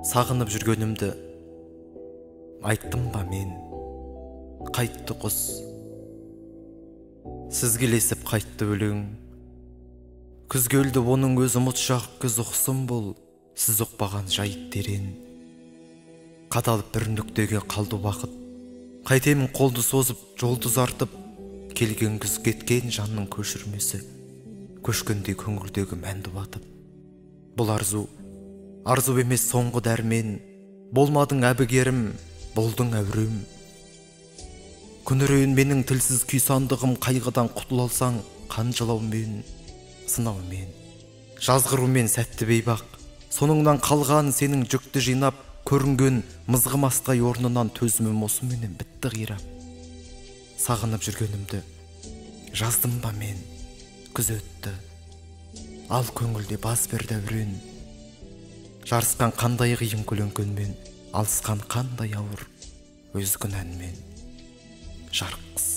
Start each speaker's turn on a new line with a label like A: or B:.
A: Сағынып жүргөнүмдү айттым ба мен? Кайтты құс. Сізгелесіп қайтты өлең. Күз келді, оның өзі мұтшақ күз ұқсын бұл, сіз ұқпаған жайт терен. Қадалып бір нүктеге қалды уақыт. Қайтемін қолды созып, жолды ұзартып, келген күз кеткен жанның көшірмесі, көшкендей көңілдегі мәнді батып. Бұл арзу емес соңғы дәрмен, болмадың әбігерім, болдың әурем. Күнірейін менің тілсіз күйсандығым, қайғыдан құтыла алсаң, қанжылаумен, сынаумен, жазғырумен сәтті бейбақ. Соныңнан қалған сенің жүкті жинап, көрінген мызғымастай орнынан төзімім осыменен бітті қирап. Сағынып жүргенімді жаздым ба мен? Күз өтті, ал көңілде бас бір дәурен. Жарысқан қандай қиын көлеңкенмен, алысқан қандай ауыр өз күнәнмен. Жарықсыз